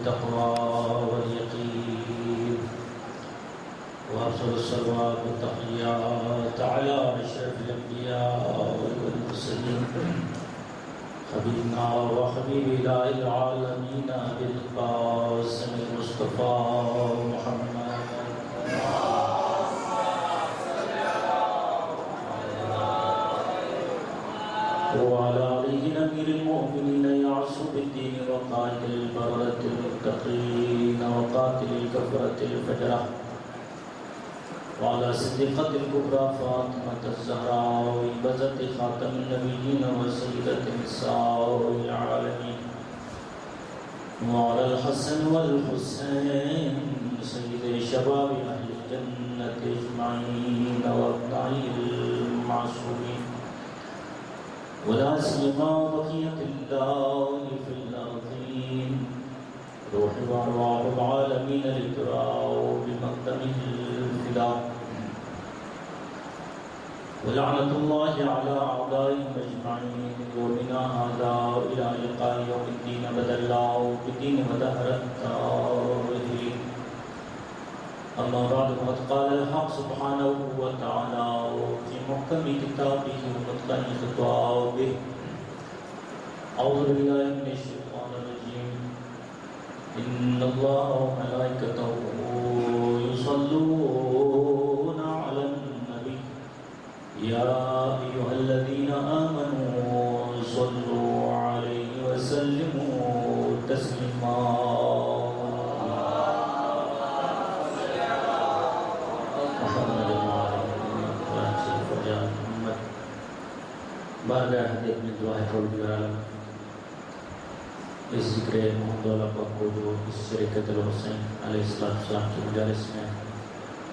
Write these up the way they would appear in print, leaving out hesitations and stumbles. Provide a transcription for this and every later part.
بالتقوى واليقين وأفضل الصلوات والتحيات على أشرف الأنبياء والمرسلين حبيبنا وحبيب إله العالمين أبي القاسم المصطفى محمد وعلى آله أمير المؤمنين يعصب الدين وقاتل البررة المتقين وقاتل الكفرة الفجرة وعلى صديقة الكبرى فاطمة الزهراء بزة خاتم النبيين وسيدة نساء العالمين وعلى الحسن والحسين سيد شباب أهل الجنة أجمعين وأبنائه المعصومين ولا سيما بقية الله في الأرضين روح وأرواح العالمين للدعاء بمقدمه الفداء ولعنة الله على أعدائهم أجمعين يومنا هذا إلى لقاء يوم الدين بدل الله بالدين ودهر التاريخ أما بعد فقد قال الحق سبحانه وتعالى في محكم كتابه ومتقن خطابه أعوذ بالله من الشيطان الرجيم إن الله وملائكته يصلون على النبي يا أيها الذين آمنوا صلوا عليه وسلموا تسليما بارگاہ حدیث میں دعا ہے پروردگار عالم اس ذکر محمد اللہ پاک کو جو اس شریعت الحسین علیہ السلام کی مجالس میں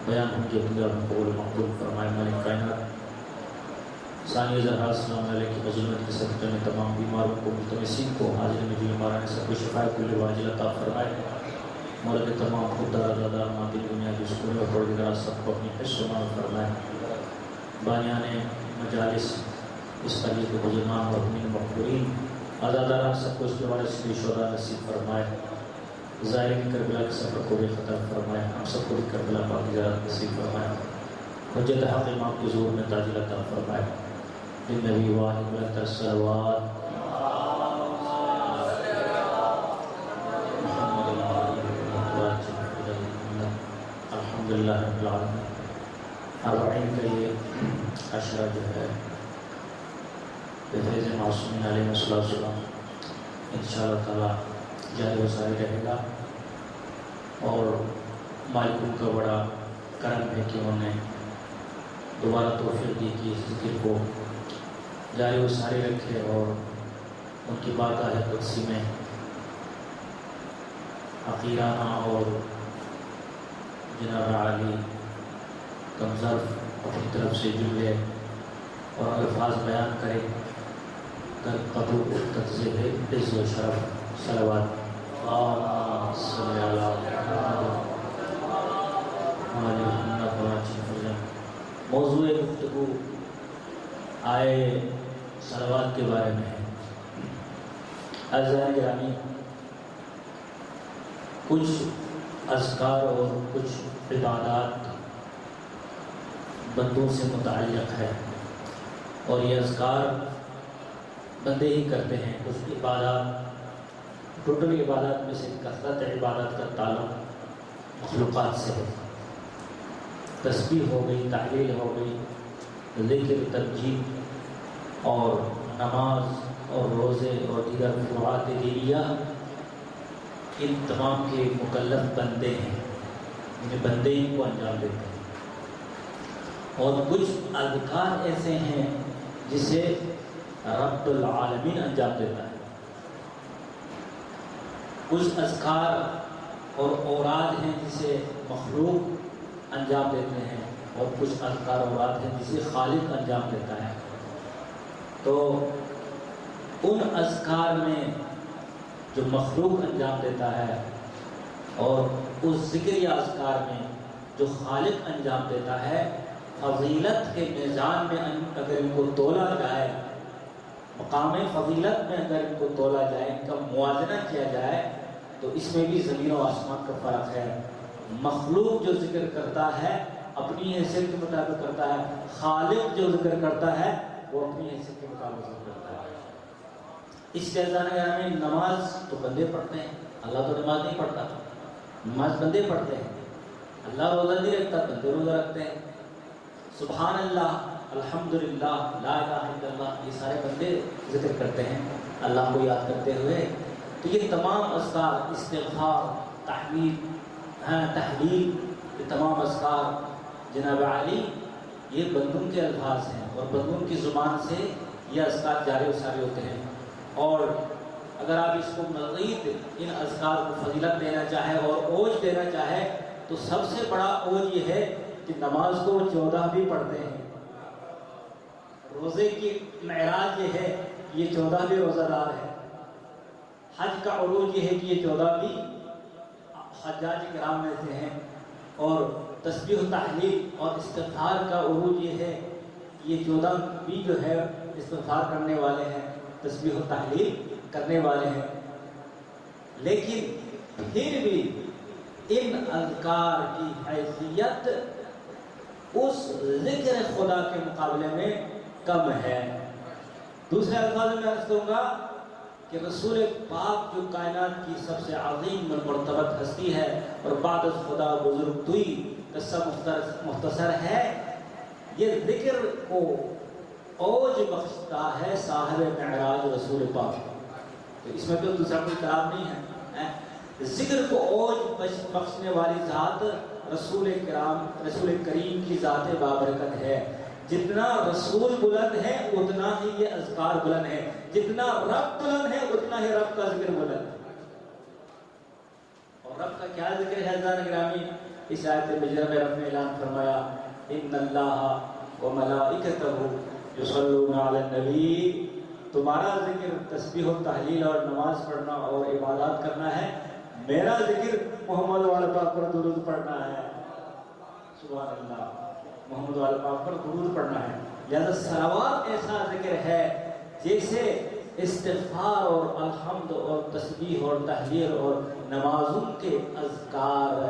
بیان ہو کے اقتدار میں قبول مقبول فرمائے مالک کائنات ثانی زہرا السلام علیہ کی بظلمت کے صدقے میں تمام بیماروں کو ملتمسین کو حاضر میں جو بیماران نے سب کو شفا کل واجل عطا فرمائے مولد تمام خود دار مادی دنیا کی سکون و پروردگار سب کو اپنی حص و مان فرمائے بانیان مجالس اس قدیر کے بزرگان اور اپنی مقبولین عزاداران سب کو اس کے بارے سے شہداء نصیب فرمائے ظاہرین کربلا کے سفر کو بھی خطر فرمائے ہم سب کو بھی کربلا پاک کی زیارت نصیب فرمائے حجت حق امام کی ظہور میں تاج عطا فرمائے دن نبی واحد بلند الصلوات الحمدللہ رب العالمین اربعین کا یہ عشرہ جو ہے فیض معصومین علیہ السلام انشاءاللہ تعالی جاری و ساری رہے گا اور مالکوں کا بڑا کرم ہے کہ انہوں نے دوبارہ توفیق دی کہ اس ذکر کو جاری و ساری رکھے اور ان کی بارگاہ قدسی میں عقیرانہ اور جناب عالی کمظرف اپنی طرف سے جملے اور الفاظ بیان کرے قبول تنزیل عز و شرف صلوات صلی اللہ علیہ وسلم موضوع گفتگو آئے صلوات کے بارے میں ہے عزیزان گرامی کچھ اذکار اور کچھ عبادات بندوں سے متعلق ہے اور یہ اذکار بندے ہی کرتے ہیں کچھ عبادات ٹوٹل عبادات میں سے کثرت عبادت کا تعلق مخلوقات سے ہے تسبیح ہو گئی تحلیل ہو گئی ذکر تبجیل اور نماز اور روزے اور دیگر فروعات دینیہ ان تمام کے مکلف بندے ہیں انہیں بندے ہی کو انجام دیتے ہیں اور کچھ اذکار ایسے ہیں جسے رب العالمین انجام دیتا ہے کچھ اذکار اور اوراد ہیں جسے مخلوق انجام دیتے ہیں اور کچھ اذکار اوراد ہیں جسے خالق انجام دیتا ہے تو ان اذکار میں جو مخلوق انجام دیتا ہے اور اس ذکر یا اذکار میں جو خالق انجام دیتا ہے فضیلت کے میزان میں اگر ان کو تولا جائے مقام فضیلت میں اگر ان کو تولا جائے ان کا موازنہ کیا جائے تو اس میں بھی زمین و آسمان کا فرق ہے. مخلوق جو ذکر کرتا ہے اپنی حیثیت کے مطابق کرتا ہے، خالق جو ذکر کرتا ہے وہ اپنی حیثیت کے مطابق ذکر کرتا ہے. اس کے میں نماز تو بندے پڑھتے ہیں، اللہ تو نماز نہیں پڑھتا. نماز بندے پڑھتے ہیں، اللہ روزہ نہیں رکھتا، بندے روزہ رکھتے ہیں. سبحان اللہ، الحمدللہ، لا الہ الا اللہ، یہ سارے بندے ذکر کرتے ہیں اللہ کو یاد کرتے ہوئے. تو یہ تمام اذکار، استغفار، تحمید، تحلیل، یہ تمام اذکار جناب علی یہ بندوں کے الفاظ ہیں اور بندوں کی زبان سے یہ اذکار جاری و ساری ہوتے ہیں. اور اگر آپ اس کو مزید ان اذکار کو فضیلت دینا چاہے اور اوج دینا چاہے تو سب سے بڑا اوج یہ ہے کہ نماز کو 14 بھی پڑھتے ہیں. روزے کی معراج یہ ہے، یہ 14 بھی روزہ دار ہے. حج کا عروج یہ ہے کہ یہ 14 بھی حجاج کرام میں سے ہیں. اور تسبیح و تحلیل اور استغفار کا عروج یہ ہے، یہ 14 بھی جو ہے استغفار کرنے والے ہیں، تسبیح و تحلیل کرنے والے ہیں. لیکن پھر بھی ان اذکار کی حیثیت اس ذکر خدا کے مقابلے میں کم ہے. دوسرے الفاظ میں عرض کروں گا کہ رسول پاک جو کائنات کی سب سے عظیم مرتبت ہستی ہے اور بعد از خدا بزرگ توئی قصہ مختصر ہے، یہ ذکر کو اوج بخشتا ہے صاحب معراج رسول پاک. تو اس میں تو دوسرا کوئی کلام نہیں ہے. ذکر کو اوج بخشنے والی ذات رسول کریم کی ذات بابرکت ہے. جتنا رسول بلند ہے اتنا ہی یہ اذکار بلند ہے، جتنا رب بلند ہے اتنا ہی رب کا ذکر بلند ہے. اور رب کا کیا ذکر ہے عزیزان گرامی؟ اس آیت مجرہ میں رب نے اعلان فرمایا ان اللہ وملائکتہ یصلون علی النبی. تمہارا ذکر تسبیح و تحلیل اور نماز پڑھنا اور عبادات کرنا ہے، میرا ذکر محمد والے پاک پر درود پڑھنا ہے. سبحان اللہ، محمد والے پاک پر درود پڑھنا ہے. لہذا صلوات ایسا ذکر ہے جیسے استغفار اور الحمد اور تسبیح اور تحلیل اور نمازوں کے اذکار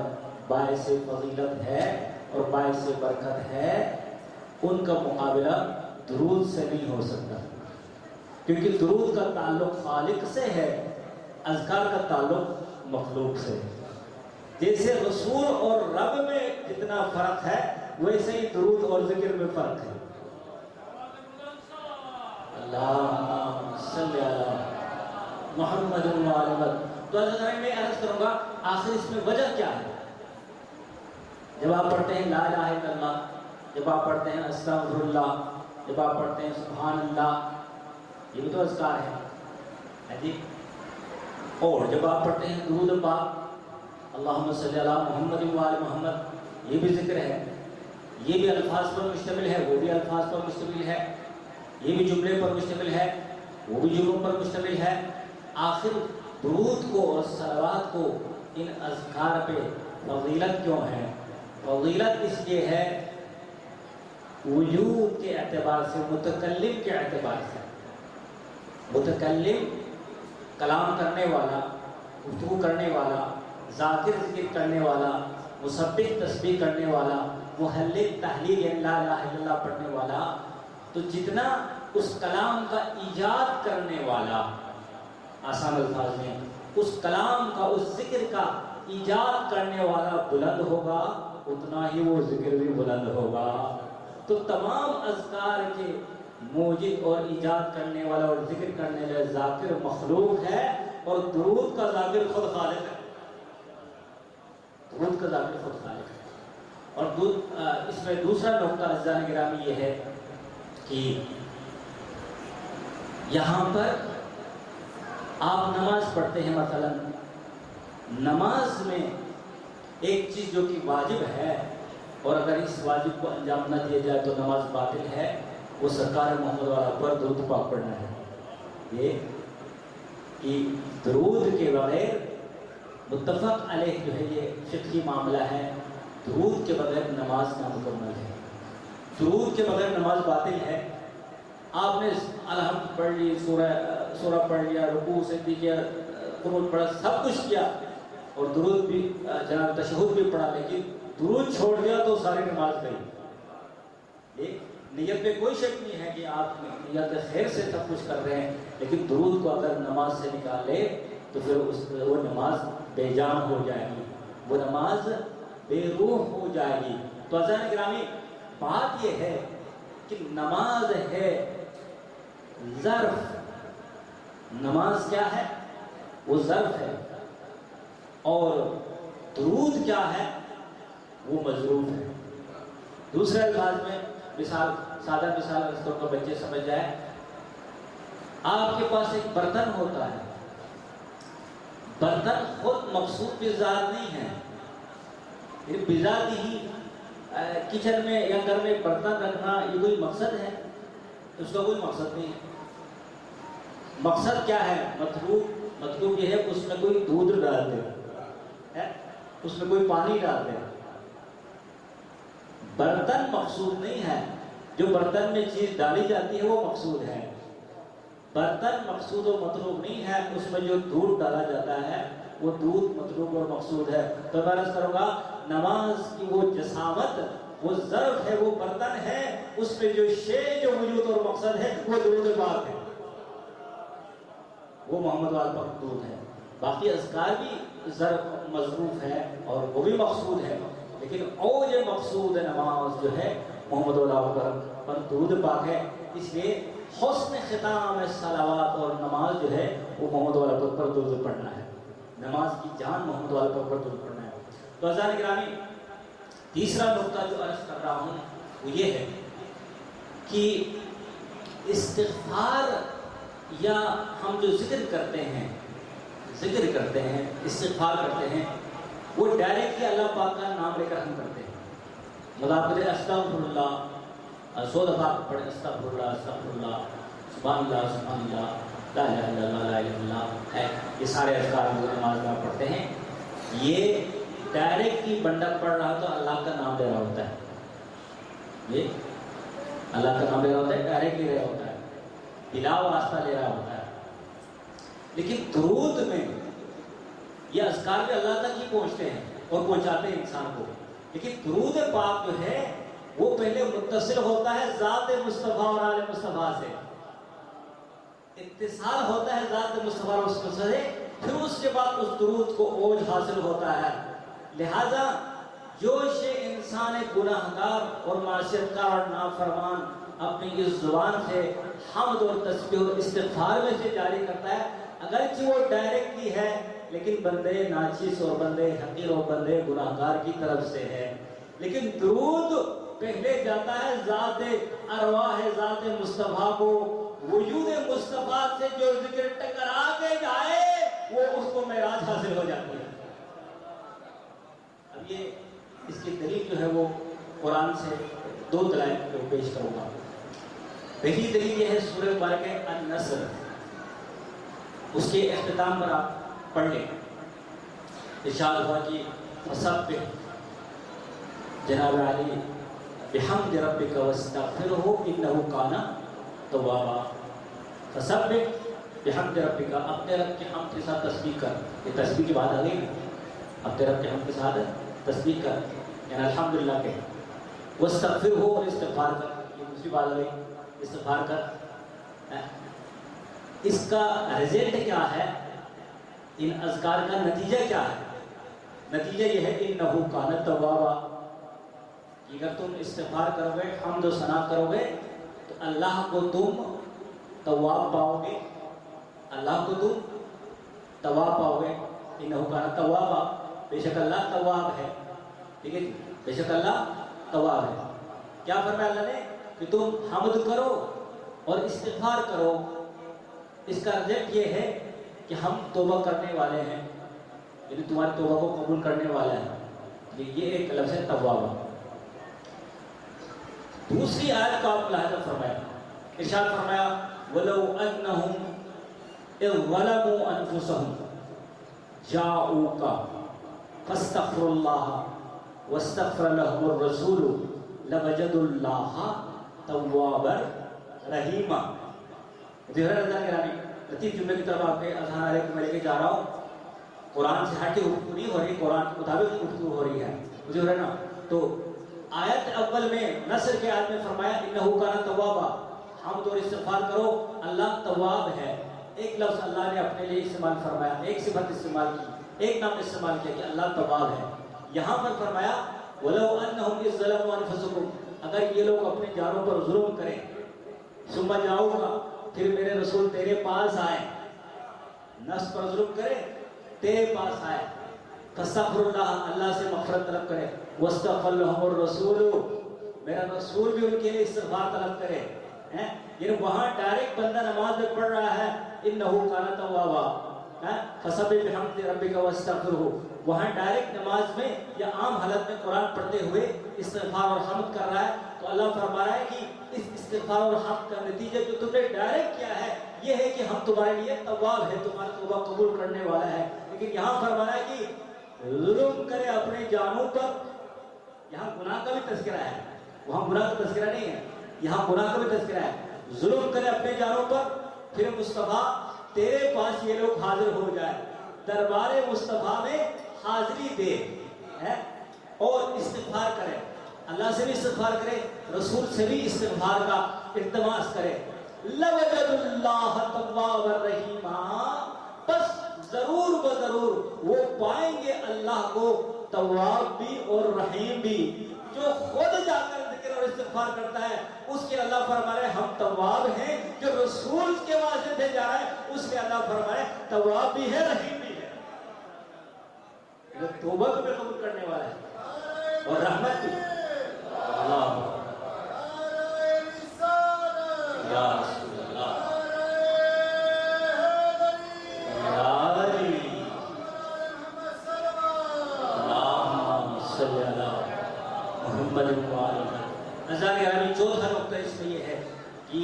باعث فضیلت ہے اور باعث برکت ہے. ان کا مقابلہ درود سے نہیں ہو سکتا، کیونکہ درود کا تعلق خالق سے ہے، اذکار کا تعلق مخلوق سے. جیسے رسول اور رب میں جتنا فرق ہے ویسے ہی درود اور ذکر میں فرق ہے. اللہم صلی علی محمد و علی محمد. تو میں عرض کروں گا آخر اس میں وجہ کیا ہے؟ جب آپ پڑھتے ہیں لا الہ الا اللہ، جب آپ پڑھتے ہیں استغفر اللہ، جب آپ پڑھتے ہیں سبحان اللہ، یہ بھی تو اذکار ہے جی. اور جب آپ پڑھتے ہیں درود پاک اللہم صلی علی محمد و علی محمد، یہ بھی ذکر ہے، یہ بھی الفاظ پر مشتمل ہے، وہ بھی الفاظ پر مشتمل ہے، یہ بھی جملے پر مشتمل ہے، وہ بھی جملوں پر مشتمل ہے. آخر درود کو اور صلوات کو ان اذکار پہ فضیلت کیوں ہے؟ فضیلت اس لیے ہے وجود کے اعتبار سے، متکلم کے اعتبار سے. متکلم کلام کرنے والا، گفتگو کرنے والا، ذاکر ذکر کرنے والا، مسبح تسبیح کرنے والا، محلل تحلیل لا الہ الا اللہ پڑھنے والا، تو جتنا اس کلام کا ایجاد کرنے والا، آسان الفاظ میں اس کلام کا، اس ذکر کا ایجاد کرنے والا بلند ہوگا اتنا ہی وہ ذکر بھی بلند ہوگا. تو تمام اذکار کے موجد اور ایجاد کرنے والا اور ذکر کرنے والا ذاکر مخلوق ہے اور درود کا ذاکر خود خالق ہے. درود کا ذاکر خود خالق ہے. اور اس میں دوسرا نقطہ عزیزان گرامی یہ ہے کہ یہاں پر آپ نماز پڑھتے ہیں، مثلا نماز میں ایک چیز جو کہ واجب ہے اور اگر اس واجب کو انجام نہ دیا جائے تو نماز باطل ہے، وہ سرکار محمد والا پر درود پاک پڑھنا ہے. یہ کہ درود کے بغیر متفق علیہ جو ہے یہ فقہی معاملہ ہے، درود کے بغیر نماز نامکمل ہے، درود کے بغیر نماز باطل ہے. آپ نے الحمد پڑھ لی، سورہ پڑھ لیا، رکوع سجدے کیا، قنوت پڑھا، سب کچھ کیا اور درود بھی جناب تشہد بھی پڑھا، لیکن درود چھوڑ دیا تو ساری نماز گئی۔ نیت میں کوئی شک نہیں ہے کہ آپ نیت خیر سے سب کچھ کر رہے ہیں، لیکن درود کو اگر نماز سے نکال لے تو پھر وہ نماز بے جان ہو جائے گی، وہ نماز بے روح ہو جائے گی۔ تو عزیزان گرامی، بات یہ ہے کہ نماز ہے ظرف، نماز کیا ہے؟ وہ ظرف ہے، اور درود کیا ہے؟ وہ مظروف ہے۔ دوسرے الفاظ میں مثال، سادہ مثال اس کو بچے سمجھ جائے، آپ کے پاس ایک برتن ہوتا ہے، برتن خود مقصود بذات نہیں ہے، بذات ہی کچن میں یا گھر میں برتن رکھنا یہ کوئی مقصد ہے؟ اس کا کوئی مقصد نہیں ہے۔ مقصد کیا ہے؟ مطلوب یہ ہے اس میں کوئی دودھ ڈال دے، اس میں کوئی پانی ڈال دے۔ برتن مقصود نہیں ہے، جو برتن میں چیز ڈالی جاتی ہے وہ مقصود ہے۔ برتن مقصود و مطلوب نہیں ہے، اس میں جو دودھ ڈالا جاتا ہے وہ دودھ مطلوب اور مقصود ہے۔ تو میں عرض کروں گا، نماز کی وہ جسامت، وہ ظرف ہے، وہ برتن ہے، اس میں جو شے، جو وجود اور مقصد ہے وہ درود پاک ہے، وہ محمد وال پاک درود ہے۔ باقی اذکار بھی ظرف مظروف ہے اور وہ بھی مقصود ہے، لیکن اوج مقصود نماز جو ہے محمد وال پر درود پاک ہے۔ اس لیے حسن ختام صلوات اور نماز جو ہے وہ محمد وال پاک پر درود پڑھنا ہے، نماز کی جان محمد وال پاک پر درود پڑھنا ہے۔ تو عزیزان گرامی، تیسرا نقطہ جو عرض کر رہا ہوں وہ یہ ہے کہ استغفار یا ہم جو ذکر کرتے ہیں، استغفار کرتے ہیں، وہ ڈائریکٹلی اللہ پاک کا نام لے کر ہم کرتے ہیں۔ مطلب کرتے استغفر اللہ، 100 دفعہ پڑھیں استغفر اللہ، استغفر اللہ، سبحان اللہ، سبحان اللہ، لا الہ الا اللہ، لا الہ الا اللہ ہے، یہ سارے اذکار جو نماز میں پڑھتے ہیں، یہ ڈائریکٹلی بندہ پڑھ رہا تو اللہ کا نام لے رہا ہوتا ہے، یہ اللہ کا نام لے رہا ہوتا ہے، ڈائریکٹلی لے رہا ہوتا ہے، بلا واسطہ لے رہا ہوتا ہے۔ لیکن درود میں یہ اذکار بھی اللہ تک ہی پہنچتے ہیں اور پہنچاتے ہیں انسان کو، لیکن درود پاک جو ہے وہ پہلے متصل ہوتا ہے ذات مصطفیٰ اور آل مصطفیٰ سے، اتصال ہوتا ہے ذات مصطفیٰ اور مصطفیٰ سے، پھر اس کے بعد اس درود کو اوج حاصل ہوتا ہے۔ لہذا جو شے انسان گناہگار اور معصیتکار اور نافرمان اپنی اس زبان سے حمد اور تسبیح اور استغفار میں سے جاری کرتا ہے، اگرچہ وہ ڈائریکٹلی ہے لیکن بندے ناچیز اور بندے حقیر اور بندے گناہگار کی طرف سے ہے، لیکن درود پہلے جاتا ہے ذات ارواح ذات مصطفیٰ کو، وجود مصطفیٰ سے جو ذکر ٹکرا کے جائے وہ اس کو معراج حاصل ہو جاتی ہے۔ اب یہ اس کی دلیل جو ہے وہ قرآن سے 2 دلائل کو پیش کروں گا۔ پہلی دلیل یہ ہے سورہ مبارکہ النصر، اس کے اختتام پر آپ پڑھ لیں، ارشاد ہوا کہ فسبح جناب علی بحمد ربک واستغفرہ انہ کان توابا۔ فسبح بحمد ربک، اپنے رب کے حمد کے ساتھ تسبیح کر، یہ تسبیح کی بات آ گئی نا، اپنے رب کے حمد کے ساتھ تسبیح کر، یعنی الحمدللہ کہ واستغفرہ، اور استغفار کر، یہ دوسری بات آ گئی، استغفار کر۔ اس کا رزلٹ کیا ہے؟ ان اذکار کا نتیجہ کیا ہے؟ نتیجہ یہ ہے کہ انہ کان توابا، اگر تم استغفار کرو گے، حمد و ثنا کرو گے تو اللہ کو تم تواب پاؤ گے، اللہ کو تم تواب پاؤ گے۔ انہ کان توابا، بے شک اللہ تواب ہے، ٹھیک ہے، بے شک اللہ تواب ہے۔ کیا فرمایا اللہ نے؟ کہ تم حمد کرو اور استغفار کرو، اس کا رزلٹ یہ ہے کہ ہم توبہ کرنے والے ہیں، یعنی تمہاری توبہ کو قبول کرنے والا ہے، یہ ایک لفظ ہے تواب۔ دوسری آیت کو آپ ملاحظہ فرمایا، ارشاد فرمایا وَلَوْ أَنَّهُمْ إِذْ ظَلَمُوا أَنفُسَهُمْ جَاءُوكَ فَاسْتَغْفِرُوا اللَّهَ وَاسْتَغْفَرَ لَهُمُ الرَّسُولُ لَوَجَدُوا اللَّهَ تَوَّابًا رَحِيمًا۔ لطیف جملے کی طرف آپ کے اذہان علیہ کو میں لے کے جا رہا ہوں. قرآن سے ہٹ کے گفتگو نہیں ہو رہی, قرآن کے مطابق گفتگو ہو رہی ہے, مجھے ہو رہا ہے نا. تو آیت اول میں نصر کے آیت میں فرمایا انہو کان توابا, حمد اور استغفار کرو, اللہ تواب ہے. ایک لفظ اللہ نے اپنے لیے استعمال فرمایا, ایک صفت استعمال کی, ایک نام استعمال کیا کہ اللہ تواب ہے. یہاں پر فرمایا وَلَوْ أَنَّهُمْ إِذْ ظَلَمُوا أَنفُسَهُمْ, اگر یہ لوگ اپنے جانوں پر ظلم کریں, ثم جاؤگا, پھر میرے رسول تیرے پاس آئے, نفس پر ظلم کرے, تیرے پاس آئے, فَاسْتَغْفِرُوا اللَّهَ, اللہ سے مغفرت طلب کرے, وَاسْتَغْفَرَ لَهُمُ الرَّسُولُ, میرا رسول بھی ان کے لیے استغفار طلب کرے. یعنی وہاں ڈائریکٹ بندہ نماز میں پڑھ رہا ہے انہو کان توابا, فَسَبِّحْ بِحَمْدِ رَبِّكَ وَاسْتَغْفِرْهُ, وہاں ڈائریکٹ نماز میں یا عام حالت میں قرآن پڑھتے ہوئے استغفار اور حمد کر رہا ہے. تو اللہ فرما رہا ہے کہ اس استغفار اور حمد کا نتیجہ جو تم نے ڈائریکٹ کیا ہے یہ ہے کہ ہم تمہارے لیے تواب ہے, تمہارا توبہ قبول کرنے والا ہے. لیکن یہاں فرما رہا ہے کہ ظلم کرے اپنے جانوں پر, یہاں گناہ کا بھی تذکرہ ہے, وہاں گناہ کا تذکرہ نہیں ہے, یہاں گناہ کا بھی تذکرہ ہے. ظلم کرے اپنے جانوں پر, پھر مصطفیٰ تیرے پاس یہ لوگ حاضر ہو جائے, دربار مصطفیٰ میں حاضری دے اور استغفار کرے, اللہ سے بھی استغفار کرے, رسول سے بھی استغفار کا التماس کرے. لَوَجَدُ اللَّهَ تَوَّابًا رَحِيمًا, بس ضرور بضرور وہ پائیں گے اللہ کو تواب بھی اور رحیم بھی. جو خود جا کر ذکر اور استغفار کرتا ہے اس کے اللہ فرما رہے ہم تواب ہیں, جو رسول کے واسطے سے جا رہا ہے اس کے اللہ فرما رہے تواب بھی ہے رحیم بھی ہے, جو توبہ کو بھی قبول کرنے والا ہے اور رحمت بھی. اللہ یا رسول اللہ یا علی اللہم صلی اللہ محمد نظر گرامی. چوتھا نقطہ اس میں یہ ہے کہ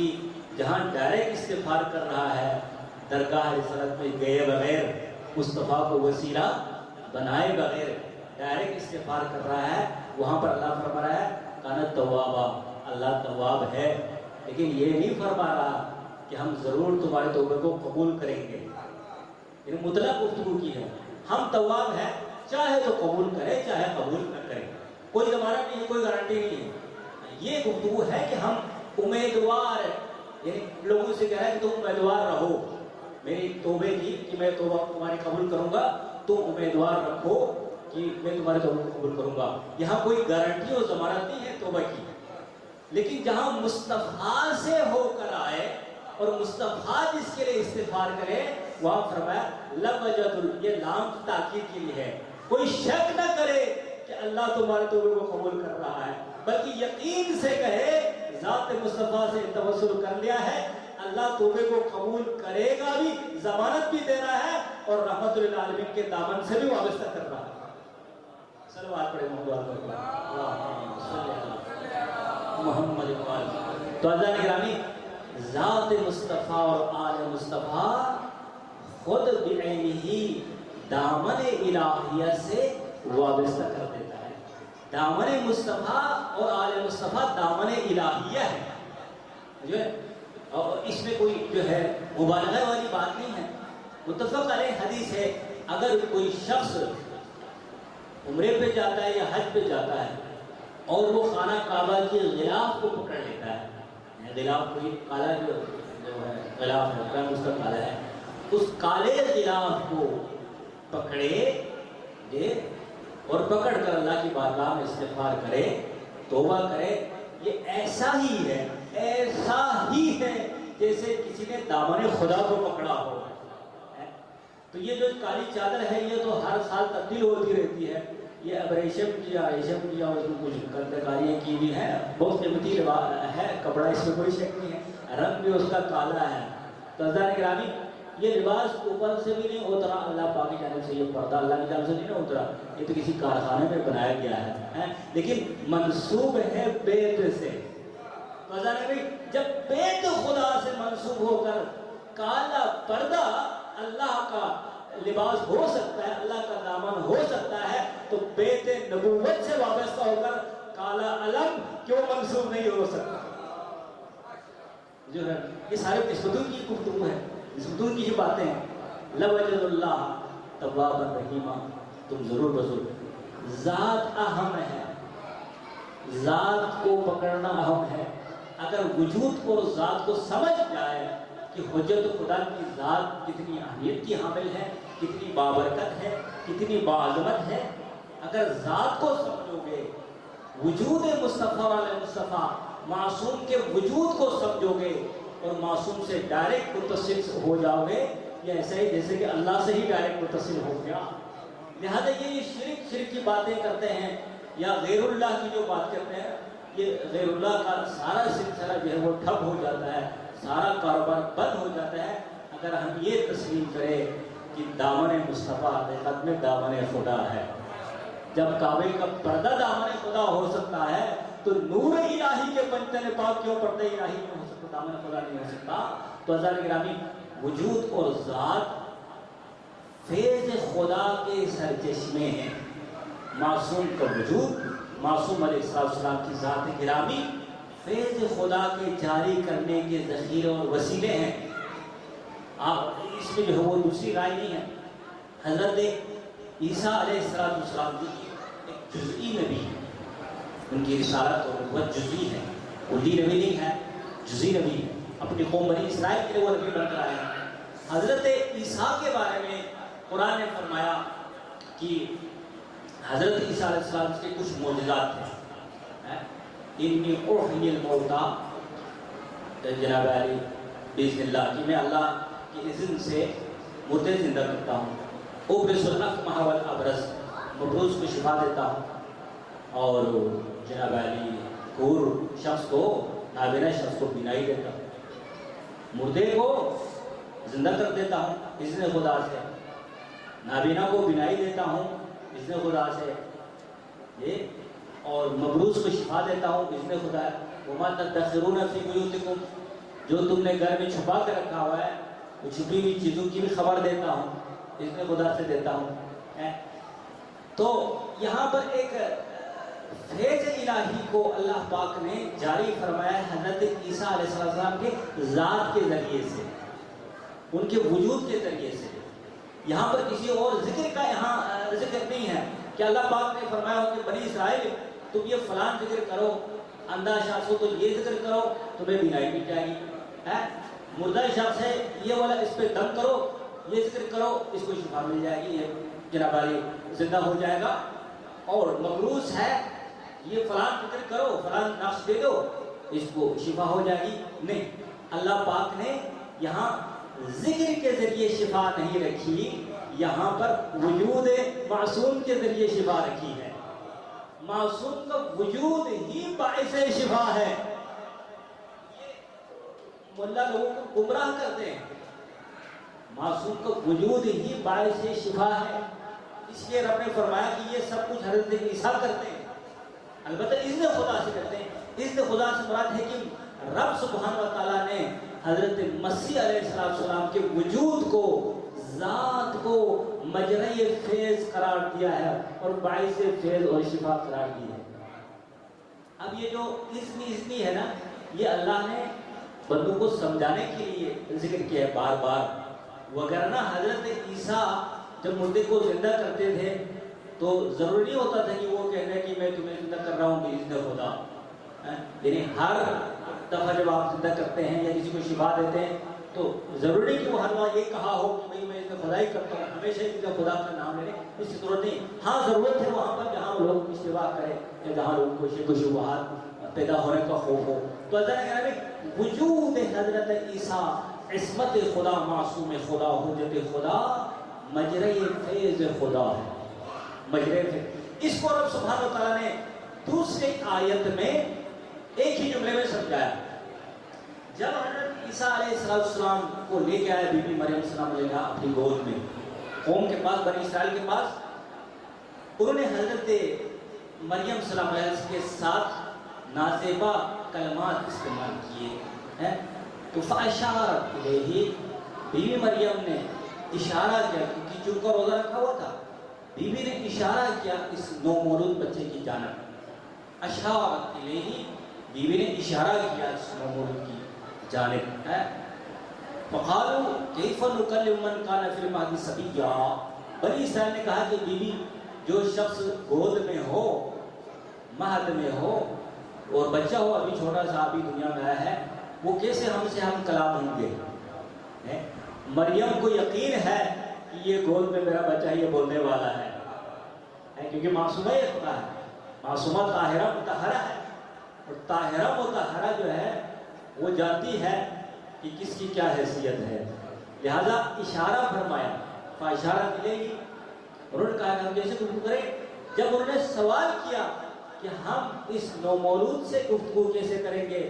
جہاں ڈائریکٹ استغفار کر رہا ہے درگاہ رسالت میں گئے بغیر, مصطفیٰ کو وسیلہ بنائے بغیر ڈائریکٹ استغفار کر رہا ہے, وہاں پر اللہ فرما رہا ہے کان توابا, اللہ تواب ہے. لیکن یہ نہیں فرما رہا کہ ہم ضرور تمہارے توبے کو قبول کریں گے, یعنی مطلق گفتگو کی ہے. ہم تواب ہیں, چاہے تو قبول کرے چاہے قبول نہ کرے, کوئی ضمانت نہیں ہے, کوئی گارنٹی نہیں ہے. یہ گفتگو ہے کہ ہم امیدوار, یعنی لوگوں سے کہہ رہا ہے کہ تم امیدوار رہو میری توبے کی کہ میں توبہ تمہاری قبول کروں گا, تم امیدوار رکھو کہ میں تمہارے توبہ کو قبول کروں گا. یہاں کوئی گارنٹی اور ضمانت نہیں ہے توبہ کی. لیکن جہاں مصطفیٰ سے ہو کر آئے اور مصطفیٰ جس کے لیے استغفار کرے, وہاں فرمایا لَوَجَدُ, یہ لام تاکید کے لیے ہے, کوئی شک نہ کرے کہ اللہ تمہارے توبے کو قبول کر رہا ہے, بلکہ یقین سے کہے ذات مصطفیٰ سے توسل کر لیا ہے, اللہ توبے کو قبول کرے گا بھی, ضمانت بھی دے رہا ہے اور رحمت للعالمین کے دامن سے بھی وابستہ کر رہا ہے. صلوات پڑھیں محمد تو اللہ نگرامی, ذات مصطفیٰ اور آل مصطفیٰ خود بعینہ دامن الہیہ سے وابستہ کر دیتا ہے. دامن مصطفیٰ اور آل مصطفیٰ دامن الہیہ ہے, جو ہے, اور اس میں کوئی جو ہے مبالغہ والی بات نہیں ہے. متفق علیہ حدیث ہے, اگر کوئی شخص عمرے پہ جاتا ہے یا حج پہ جاتا ہے اور وہ خانہ کعبہ کے غلاف کو پکڑ لیتا ہے, غلاف کوئی کالا جو ہے غلاف ہے, اس کا کالا ہے, اس کالے غلاف کو پکڑے اور پکڑ کر اللہ کی بارگاہ میں استغفار کرے, توبہ کرے, یہ ایسا ہی ہے جیسے کسی نے دامن خدا کو پکڑا ہو. تو یہ جو کالی چادر ہے یہ تو ہر سال تبدیل ہوتی رہتی ہے, یہ اب ریشم کیا اس میں کچھ کاریاں کی بھی ہیں, بہت قیمتی ہے کپڑا, اس میں کوئی شک نہیں ہے, رنگ بھی اس کا کالا ہے. تو حضرات گرامی, یہ لباس اوپر سے بھی نہیں اترا اللہ پاک کی جانب سے, یہ پردہ اللہ کی جانب سے نہیں اترا, یہ تو کسی کارخانے میں بنایا گیا ہے, لیکن منسوب ہے بیت سے. تو حضرات گرامی, جب بیت خدا سے منسوب ہو کر کالا پردہ اللہ کا لباس ہو سکتا ہے, اللہ کا دامن ہو سکتا ہے, تو بیت نبوت سے وابستہ ہو کر کالا علم کیوں منسوب نہیں ہو سکتا؟ جو ہے یہ سارے نسبتوں کی گفتگو ہے. دور کی ہی باتیں ہیں. لوجد اللہ توابا رحیما، تم ضرور بزرگ. ذات اہم ہے، ذات کو پکڑنا اہم ہے. اگر وجود کو ذات کو سمجھ جائے کہ حجت خدا کی ذات کتنی اہمیت کی حامل ہے، کتنی بابرکت ہے، کتنی باعظمت ہے، اگر ذات کو سمجھو گے، وجود مصطفیٰ علیہ مصطفیٰ معصوم کے وجود کو سمجھو گے اور معصوم سے ڈائریکٹ متصل ہو جاؤ گے، یہ ایسا ہی جیسے کہ اللہ سے ہی ڈائریکٹ متصل ہو گیا. لہذا یہ شرک کی باتیں کرتے ہیں یا غیر اللہ کی جو بات کرتے ہیں، یہ غیر اللہ کا سارا سلسلہ جو ہے وہ ٹھپ ہو جاتا ہے، سارا کاروبار بند ہو جاتا ہے اگر ہم یہ تسلیم کریں کہ دامن مصطفیٰ حقیقت میں دامن خدا ہے. جب کعبے کا پردہ دامن خدا ہو سکتا ہے تو نور الہی کے پنجتن پاک کیوں پردہ الہی نہیں ہو سکتا، دامن خدا نہیں ہو سکتا؟ تو عزیزان گرامی، وجود اور ذات فیض خدا کے سرچشمے ہیں. معصوم کا وجود، معصوم علیہ السلام کی ذات گرامی فیض خدا کے جاری کرنے کے ذخیرے اور وسیلے ہیں. آپ اس میں جو ہے وہ دوسری رائے نہیں ہے. حضرت عیسیٰ علیہ السلام جو ایک جزئی نبی، ان کی رسالت اور نبوت جزئی ہے، کلی نبی نہیں ہے، جزئی نبی ہے. اپنی قوم بنی اسرائیل کے لیے وہ نبی بن کر آئے ہیں. حضرت عیسیٰ کے بارے میں قرآن نے فرمایا کہ حضرت عیسیٰ علیہ السلام کے کچھ معجزات تھے. انی احیی الموتى، جناب علی باذن اللہ، کہ میں اللہ کی اذن سے مردے زندہ کرتا ہوں. ابرص الاکمہ والابرص، مبروز کو شفا دیتا ہوں، اور جناب علی کور شخص کو، نابینا شخص کو بینائی دیتا ہوں. مردے کو زندہ کر دیتا ہوں اذن خدا سے، نابینا کو بینائی دیتا ہوں اذن خدا سے، اور مبروز کو شفا دیتا ہوں اذن خدا. وما تدخرون فی بیوتکم، جو تم نے گھر میں چھپا کر رکھا ہوا ہے وہ چھپی ہوئی چیزوں کی بھی خبر دیتا ہوں اذن خدا سے دیتا ہوں. تو یہاں پر ایک فیض الہی کو اللہ پاک نے جاری فرمایا ہے حضرت عیسیٰ علیہ السلام کے ذات کے ذریعے سے، ان کے وجود کے ذریعے سے. یہاں پر کسی اور ذکر کا یہاں ذکر نہیں ہے کہ اللہ پاک نے فرمایا ہو کہ بنی اسرائیل تم یہ فلان ذکر کرو، اندھا شخص ہو تو یہ ذکر کرو تمہیں بینائی مل جائے گی، مردہ شخص ہے یہ والا اس پہ دم کرو، یہ ذکر کرو اس کو شفا مل جائے گی، یہ جناب علی زندہ ہو جائے گا. اور مبروز ہے یہ فلان ذکر کرو، فلان نقش دے دو اس کو شفا ہو جائے گی. نہیں، اللہ پاک نے یہاں ذکر کے ذریعے شفا نہیں رکھی، یہاں پر وجود معصوم کے ذریعے شفا رکھی ہے. معصوم کا وجود ہی باعث شفا ہے. ملا لوگوں کو گمراہ کرتے ہیں، معصوم کا وجود ہی باعث شفا ہے. اس لیے رب نے فرمایا کہ یہ سب کچھ حضرت عیسیٰ کرتے ہیں، البتہ اذن خدا سے کرتے ہیں. اذن خدا سے مراد ہے کہ رب سبحانہ و تعالیٰ نے حضرت مسیح علیہ السلام کے وجود کو، ذات کو مجرے فیض قرار دیا ہے اور باعث فیض اور شفا قرار دی ہے. اب یہ جو اذنی ہے نا، یہ اللہ نے بندوں کو سمجھانے کے لیے ذکر کیا ہے بار بار. وگرنہ حضرت عیسیٰ جب مردے کو زندہ کرتے تھے تو ضروری نہیں ہوتا تھا کہ وہ کہنے کہ میں تمہیں زندہ کر رہا ہوں باذن خدا. یعنی ہر دفعہ جب آپ زندہ کرتے ہیں یا کسی کو شفا دیتے ہیں تو ضروری کہ وہ ہر بار یہ کہا ہو کہ بھائی میں اذن خدا ہی کرتا ہوں، ہمیشہ اذن خدا کا نام لینے اس کی ضرورت نہیں. ہاں ضرورت ہے وہاں پر جہاں لوگ اشتباہ کریں یا جہاں لوگوں کو شک و شبہات پیدا ہونے کا خوف ہو. تو حضرت وجود حضرت عیسیٰ، عصمت خدا، معصوم خدا، حجت خدا، مجرے فیض خدا ہے. مجرے فیض، اس کو رب سبحانہ و تعالیٰ نے دوسری آیت میں ایک ہی جملے میں سمجھایا. جب حضرت عیسیٰ علیہ السلام کو لے کے آیا بی بی مریم السلام علیہ اپنی گود میں قوم کے پاس، بنی اسرائیل کے پاس، انہوں نے حضرت مریم السلام علیہ کے ساتھ نازیبا کلمات استعمال کیے ہیں. تو فاشارت الیہ، بی بی مریم نے اشارہ کیا، کیونکہ چن کا روزہ رکھا ہوا تھا، بی بی نے اشارہ کیا اس نومولود بچے کی جانب. اشارت الیہ، بی بی نے اشارہ کیا اس نومولود کی جانب ہے. فقالوا کیف نکلم من کان فی المہد صبیا، بنی اسرائیل نے کہا کہ بیوی جو شخص گود میں ہو، مہد میں ہو اور بچہ ہو ابھی چھوٹا سا ابھی دنیا میں آیا ہے، وہ کیسے ہم کلام ہوں گے؟ مریم کو یقین ہے کہ یہ گود میں میرا بچہ یہ بولنے والا ہے کیونکہ معصومہ یہ ہوتا ہے، معصومہ طاہرہ مطہرہ ہے، اور طاہرہ مطہرہ جو ہے وہ جانتی ہے کہ کس کی کیا حیثیت ہے، لہذا اشارہ فرمایا، اشارہ ملے گی، انہوں نے کہا کہ ہم جیسے گفتگو کریں۔ جب انہوں نے سوال کیا کہ ہم اس نومولود سے گفتگو کیسے کریں گے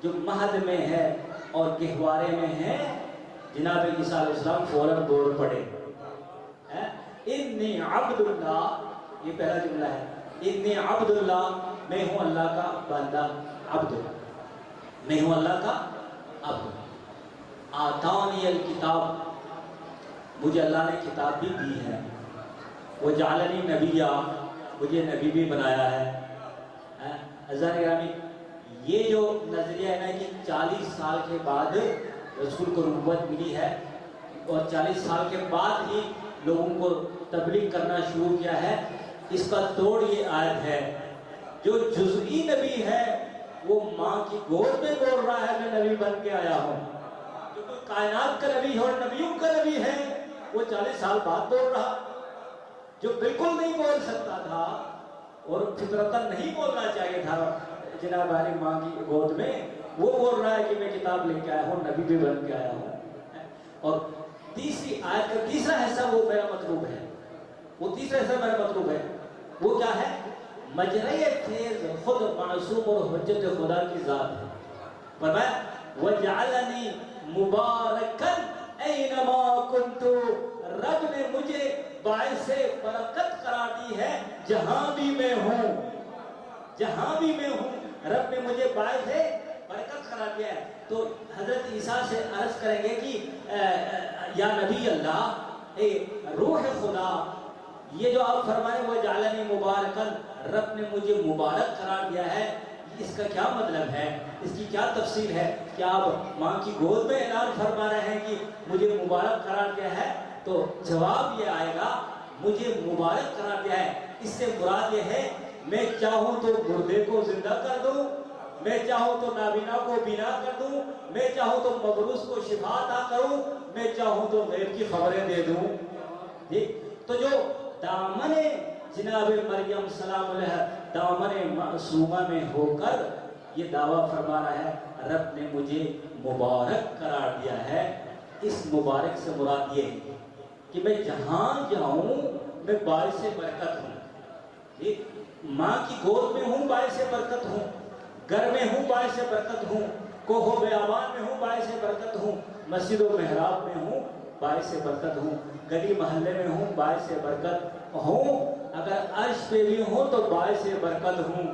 جو مہد میں ہے اور گہوارے میں ہے، جناب عیسیٰ علیہ السلام فوراً بول پڑے، انی عبد اللہ، یہ پہلا جملہ ہے، انی عبد اللہ، میں ہوں اللہ کا بندہ، عبد، میں ہوں اللہ کا عبد، آتانی الکتاب، مجھے اللہ نے کتاب بھی دی ہے، وجعلنی نبیہ، مجھے نبی بھی بنایا ہے۔ عزیزان گرامی، یہ جو نظریہ ہے نا کہ 40 سال کے بعد رسول کو نبوت ملی ہے اور 40 سال کے بعد ہی لوگوں کو تبلیغ کرنا شروع کیا ہے، اس کا توڑ یہ آیت ہے، جو جزئی نبی ہے وہ ماں کی گود میں بول رہا ہے میں نبی بن کے آیا ہوں، جو کوئی کائنات کا نبی ہے اور نبیوں کا نبی ہے وہ 40 سال بعد بول رہا، جو بالکل نہیں بول سکتا تھا اور فطرتاً نہیں بولنا چاہیے تھا جناب علی ماں کی گود میں، وہ بول رہا ہے کہ میں کتاب لے کے آیا ہوں، نبی بھی بن کے آیا ہوں۔ اور تیسری آیت کا تیسرا حصہ وہ میرا مطلوب ہے، وہ تیسرا حصہ میرا مطلوب ہے، وہ کیا ہے؟ مجرے تیز خود معصوم اور حجت خدا کی ذات ہے، فرمایا وَجَعَلَنِي مُبَارَكًا أَيْنَمَا كُنْتُ، رب نے مجھے باعث برکت قرار دی ہے جہاں بھی میں ہوں، جہاں بھی میں ہوں رب نے مجھے باعث برکت قرار دیا ہے۔ تو حضرت عیسیٰ سے عرض کریں گے کہ یا نبی اللہ، اے روح خدا، یہ جو آپ فرمائے وہ جعلنی مبارکن، رب نے مجھے مبارک قرار دیا ہے، اس کا کیا مطلب ہے، اس کی کیا تفسیر ہے؟ کیا آپ ماں کی گود میں اعلان فرما رہے ہیں کہ مجھے مبارک قرار دیا ہے؟ تو جواب یہ آئے گا مجھے مبارک قرار دیا ہے، اس سے مراد یہ ہے میں چاہوں تو مردے کو زندہ کر دوں، میں چاہوں تو نابینا کو بینا کر دوں، میں چاہوں تو مبروس کو شفا عطا کروں، میں چاہوں تو غیب کی خبریں دے دوں۔ تو جو دامن جناب مریم سلام علیہ دامن معصومہ میں ہو کر یہ دعویٰ فرما رہا ہے رب نے مجھے مبارک قرار دیا ہے، اس مبارک سے مراد یہ ہے کہ میں جہاں جاؤں میں باعث برکت ہوں، ماں کی گود میں ہوں باعث برکت ہوں، گھر میں ہوں باعث برکت ہوں، کوہ و بیابان میں ہوں باعث برکت ہوں، مسجد و محراب میں ہوں باعث برکت ہوں، گلی محلے میں ہوں باعث برکت ہوں، اگر عرش پہ بھی ہوں تو باعث برکت ہوں۔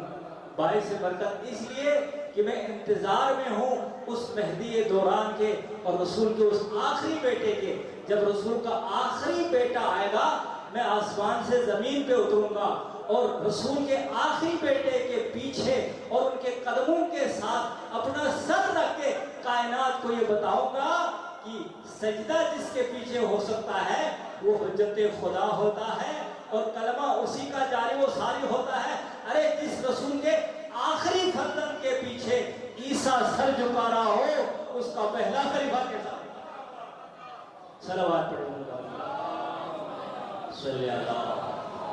باعث برکت اس لیے کہ میں انتظار میں ہوں اس مہدی دوران کے اور رسول کے اس آخری بیٹے کے، جب رسول کا آخری بیٹا آئے گا میں آسمان سے زمین پہ اتروں گا اور رسول کے آخری بیٹے کے پیچھے اور ان کے قدموں کے ساتھ اپنا سر رکھ کے کائنات کو یہ بتاؤں گا کہ سجدہ جس کے پیچھے ہو سکتا ہے وہ حجت خدا ہوتا ہے اور کلمہ اسی کا جاری و ساری ہوتا ہے۔ ارے جس رسول کے آخری فرزند کے پیچھے عیسیٰ سر جھکا رہا ہو اس کا پہلا خلیفہ کیسا ہوگا؟ صلوات پڑھوں گا صلی اللہ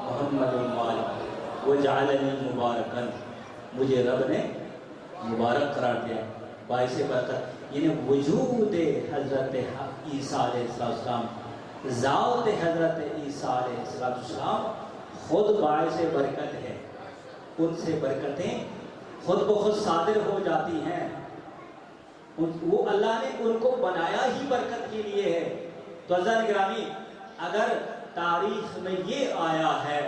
محمد المالک وجعلنی مبارکن، مجھے رب نے مبارک قرار دیا، باعث برکت، یعنی وجود حضرت عیسیٰ علیہ السلام، ذات حضرت عیسیٰ علیہ السلام خود باعث برکت ہے، ان سے برکتیں خود بخود صادر ہو جاتی ہیں، وہ اللہ نے ان کو بنایا ہی برکت کے لیے ہے۔ تو عزیزان گرامی، اگر تاریخ میں یہ آیا ہے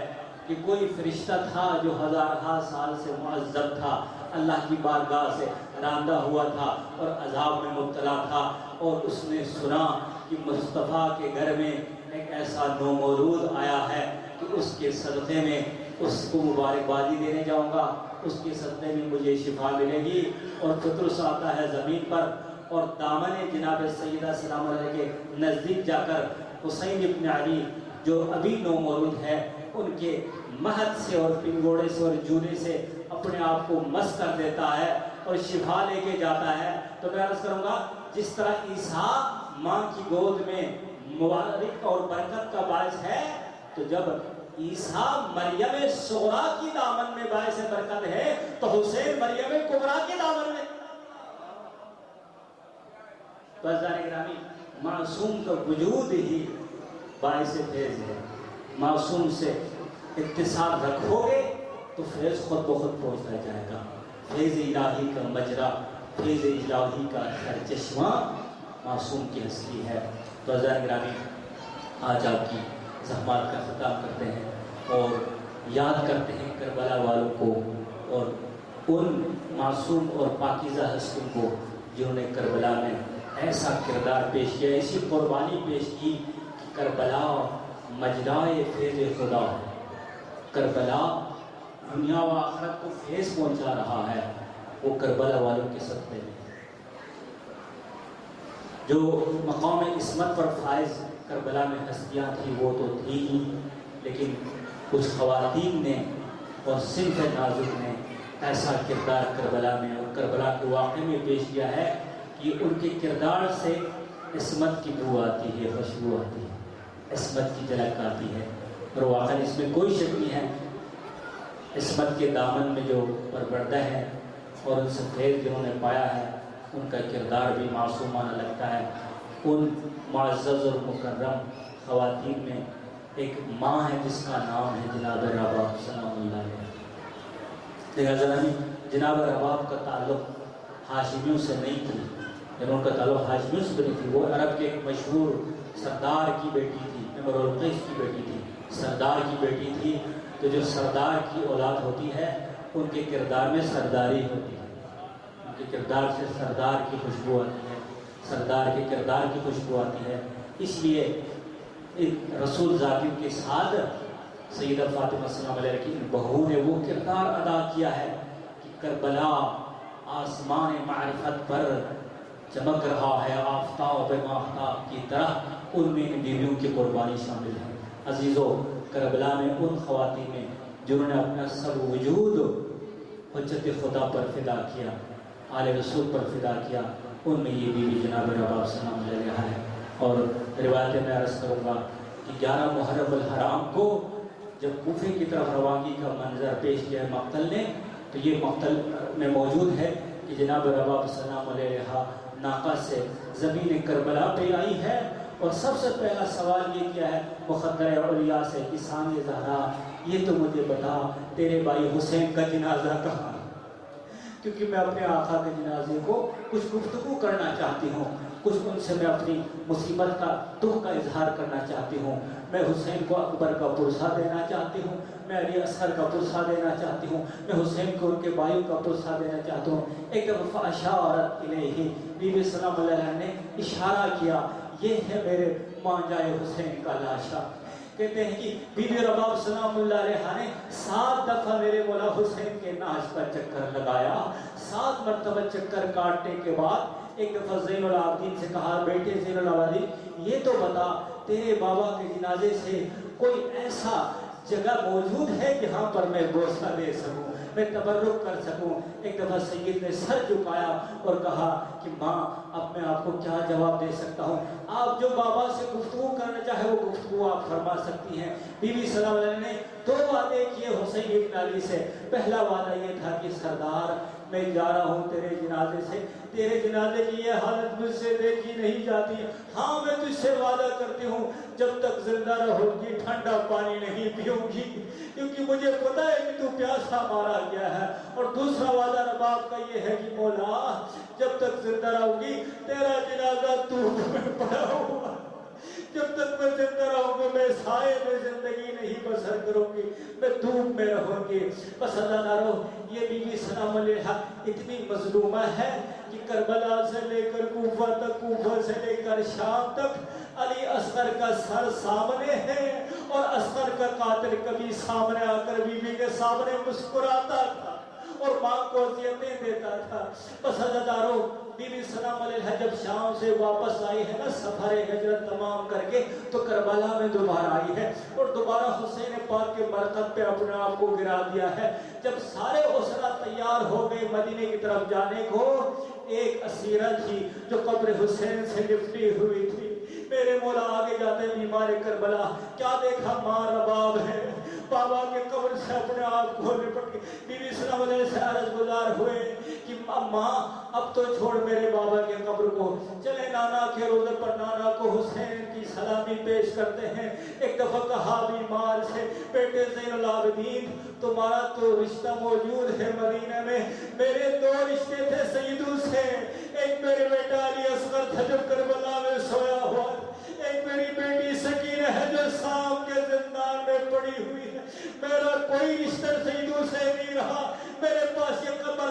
کہ کوئی فرشتہ تھا جو ہزارہا سال سے معذب تھا، اللہ کی بارگاہ سے راندہ ہوا تھا اور عذاب میں مبتلا تھا، اور اس نے سنا کہ مصطفیٰ کے گھر میں ایک ایسا نومولود آیا ہے کہ اس کے صدقے میں اس کو مبارکبادی دینے جاؤں گا، اس کے صدقے میں مجھے شفا ملے گی، اور فطرس آتا ہے زمین پر اور دامن جناب سیدہ سلام علیہ کے نزدیک جا کر حسین ابن علی جو ابھی نومولود ہے ان کے مہد سے اور پنگوڑے سے اور جونے سے اپنے آپ کو مس کر دیتا ہے اور شفا لے کے جاتا ہے. تو میں عرض کروں گا جس طرح عیسیٰ ماں کی گود میں مبارک اور برکت کا باعث ہے، تو جب عیسیٰ مریم صغریٰ کی دامن میں باعث برکت ہے تو حسین مریم کبریٰ کی دامن میں. تو عزیزان گرامی، معصوم کا وجود ہی باعث فیض ہے. معصوم سے اتصال رکھو گے تو فیض خود بخود پہنچتا جائے گا. فیض الہی کا مجرا، فیض الہی کا سرچشمہ معصوم کی ہستی ہے. تو عزیزان گرامی، آج آپ کی زحمات کا خطاب کرتے ہیں اور یاد کرتے ہیں کربلا والوں کو اور ان معصوم اور پاکیزہ ہستیوں کو جنہوں نے کربلا میں ایسا کردار پیش کیا، ایسی قربانی پیش کی کہ کربلا مجرائے فیض خدا ہے. کربلا دنیا و آخرت کو فیض پہنچا رہا ہے، وہ کربلا والوں کے صدقے میں. جو مقام عصمت پر فائز کربلا میں ہستیاں تھیں وہ تو تھی ہی، لیکن کچھ خواتین نے اور صنف نازک نے ایسا کردار کربلا میں اور کربلا کے واقعے میں پیش کیا ہے کہ ان کے کردار سے عصمت کی بو آتی ہے، خوشبو آتی ہے، عصمت کی جھلک آتی ہے. اور واقعی اس میں کوئی شک نہیں ہے، عصمت کے دامن میں جو پروردہ ہے اور ان سے فیض جنہوں نے پایا ہے ان کا کردار بھی معصومانہ لگتا ہے. ان معزز اور مکرم خواتین میں ایک ماں ہے جس کا نام ہے جناب رباب سلام اللہ علیہ. جناب رباب کا تعلق ہاشمیوں سے نہیں تھی، جب ان کا تعلق ہاشمیوں سے نہیں تھی. وہ عرب کے ایک مشہور سردار کی بیٹی تھی، عمر القیس کی بیٹی تھی، سردار کی بیٹی تھی. تو جو سردار کی اولاد ہوتی ہے ان کے کردار میں سرداری ہوتی ہے، ان کے کردار سے سردار کی خوشبو آتی ہے، سردار کے کردار کی خوشبو آتی ہے. اس لیے رسول ذاکر کے ساتھ سیدہ فاطمہ السلام علیہ کی بہو نے وہ کردار ادا کیا ہے کہ کربلا آسمان معرفت پر چمک رہا ہے آفتاب ماہتاب کی طرح، ان میں ان بیویوں کی قربانی شامل ہے. عزیزو، کربلا میں ان خواتین میں جنہوں نے اپنا سب وجود حجت خدا پر فدا کیا، آل رسول پر فدا کیا، ان میں یہ بیوی جناب رباب سلام علیہ ہے. اور روایت میں عرض کروں گا کہ 11 محرم الحرام کو جب کوفے کی طرف روانگی کا منظر پیش کیا ہے مقتل نے، تو یہ مقتل میں موجود ہے کہ جناب رباب سلام علیہ ناقہ سے زمین کربلا پہ آئی ہے اور سب سے پہلا سوال یہ کیا ہے مخدر اولیاء سے کہ ثانی زہرا یہ تو مجھے بتا تیرے بھائی حسین کا جنازہ کہاں، کیونکہ میں اپنے آقا کے جنازے کو کچھ گفتگو کرنا چاہتی ہوں، کچھ ان سے میں اپنی مصیبت کا دکھ کا اظہار کرنا چاہتی ہوں. میں حسین کو اکبر کا پرسہ دینا چاہتی ہوں، میں علی اصغر کا پرسہ دینا چاہتی ہوں، میں حسین کو ان کے بھائیوں کا پرسہ دینا چاہتا ہوں. ایک دفعہ اشارت الیہ، بی بی سلام علیہ نے اشارہ کیا، یہ ہے میرے ماں جائے حسین کا لاشا. کہتے ہیں کہ بی بی رباب سلام اللہ علیہ نے 7 دفعہ میرے مولا حسین کے ناش پر چکر لگایا. 7 مرتبہ چکر کاٹنے کے بعد ایک دفعہ زین العابدین سے کہا، بیٹے زین العابدین یہ تو بتا تیرے بابا کے جنازے سے کوئی ایسا جگہ موجود ہے جہاں پر میں بوسہ دے سکوں، میں تبرک کر سکوں. ایک دفعہ سید نے سر جھکایا اور کہا کہ ماں اب میں آپ کو کیا جواب دے سکتا ہوں، آپ جو بابا سے گفتگو کرنا چاہے وہ گفتگو آپ فرما سکتی ہیں. بی بی سلام علیہ نے 2 وعدے کیے حسین ابن علی سے. پہلا وعدہ یہ تھا کہ سردار میں جا رہا ہوں تیرے جنازے سے، تیرے جنازے کی یہ حالت مجھ سے دیکھی نہیں جاتی. ہاں میں تجھ سے وعدہ کرتی ہوں جب تک زندہ رہو گی ٹھنڈا پانی نہیں پیوں گی، کیونکہ مجھے پتا ہے کہ تو پیاسا مارا گیا ہے. اور دوسرا وعدہ رباب کا یہ ہے کہ مولا جب تک زندہ رہوں گی تیرا جنازہ دھوپ میں پڑا ہوا، جب تک میں زندہ رہوں گی میں سائے میں زندگی نہیں بسر کروں گی، میں دھوپ میں رہوں گی. بس ادادارو، یہ بی بی سلام علیہ اتنی مظلومہ ہے کہ کربلا سے لے کر کوفہ تک، کوفہ سے لے کر شام تک علی اصغر کا سر سامنے ہے اور اصغر کا قاتل کبھی سامنے آ کر بی بی کے سامنے مسکراتا تھا اور ماں کو اذیتیں دیتا تھا. بس ادادارو، بی بی سلام علیہ جب شام سے واپس آئی ہے نا سفر ہجرت تمام کر کے تو کربلا میں دوبارہ آئی ہے اور دوبارہ حسین پاک کے مرکز پہ اپنے آپ کو گرا دیا ہے. جب سارے اسرا تیار ہو گئے مدینے کی طرف جانے کو، ایک اسیرہ تھی جو قبر حسین سے لپٹی ہوئی تھی. میرے مولا آگے جاتے بیمار کربلا، کیا دیکھا ماں رباب ہے، بابا کے قبر سے اپنے آپ کو لپٹ کے بی بی سلام علیہ سے عرض گزار ہوئے کہ ماں اب تو چھوڑ میرے بابا کے قبر کو، چلے نانا کے روزے پر نانا کو حسین کی سلامی پیش کرتے ہیں. ایک دفعہ کہا بیمار سے، بیٹے زین العابدین تمہارا تو رشتہ موجود ہے مدینہ میں، میرے دو رشتے تھے سیدوں سے، ایک میرے بیٹا علی اصغر تھا جو کربلا میں سویا ہوا، ایک میری بیٹی سکینہ ہے جو شام کے زندان میں پڑی ہوئی ہے. میرا کوئی رشتہ سیدوں سے نہیں رہا، میرے پاس یہ قبر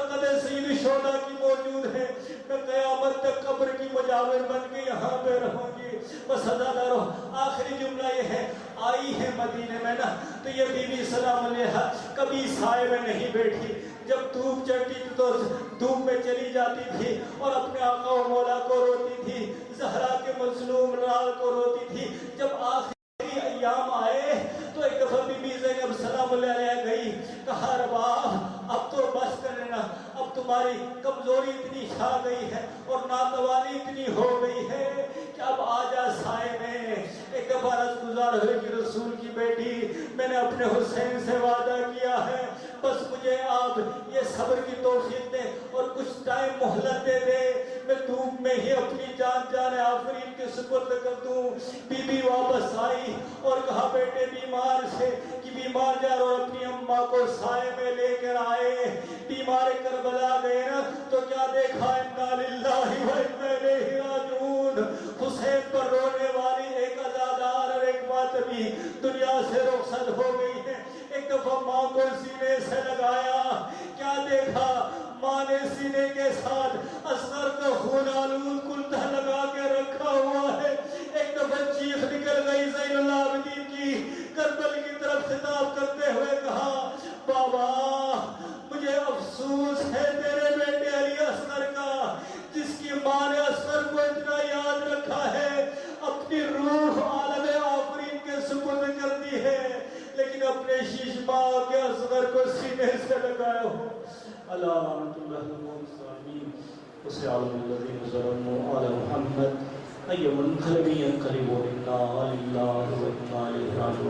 سید شہداء کی موجود ہے. میں قیامت تک قبر کی مجاور بن کے یہاں پہ رہوں گی. بس ازادہ رہو. آخری جملہ یہ ہے، آئی ہے مدینے میں نا تو یہ بی بی سلام علیہ کبھی سائے میں نہیں بیٹھی. جب دھوپ چڑھتی تھی تو دھوپ میں چلی جاتی تھی اور اپنے آقا و مولا کو روتی تھی، زہرا کے مظلوم لال کو روتی تھی. جب آخری ایام آئے تو ایک دفعہ بی بی زینب سلام علیہ گئی، کہا رباب اب تو بس کر لینا، اب تمہاری کمزوری اتنی چھا گئی ہے اور ناتوانی اتنی ہو گئی ہے کہ اب آ جا سائے میں. ایک دفعہ عرض گزار ہوئے کہ رسول کی بیٹی میں نے اپنے حسین سے وعدہ کیا ہے، بس مجھے آپ یہ صبر کی توفیق دیں اور کچھ ٹائم مہلت دے دے، میں دھوپ میں ہی اپنی جان آفرین کے سپرد کر دوں. بی بی واپس آئی اور کہا بیٹے بیمار سے کہ بیمار جا اور اپنی اماں کو سائے میں لے کر آئے. بیمار کربلا گئے نا تو کیا دیکھا، انا للہ و انا الیہ راجعون، حسین پر رونے والی ایک عزادار اور ایک ماتمی دنیا سے رخصت ہو گئی ہے. ایک دفعہ ماں کو سینے سے لگایا، کیا دیکھا ماں نے سینے کے ساتھ اصغر کا خون آلود کلتہ لگا کے رکھا ہوا ہے. ایک دفعہ چیخ نکل گئی زین العابدین کی، کربل کی طرف خطاب کرتے ہوئے کہا بابا مجھے افسوس ہے تیرے بیٹے علی اصغر کا، جس کی ماں نے اصغر کو اتنا یاد رکھا ہے، اپنی روح عالم آفرین کے سپرد کر دی ہے، لیکن اپنے شیش ماں کے اصغر کو سینے سے لگایا ہو. اللہ رحمت اللہ علیہ اسے عالم الذین ظلموا علی محمد ایوم انقلبی انقلبوا للہ و انا الیہ راجعون.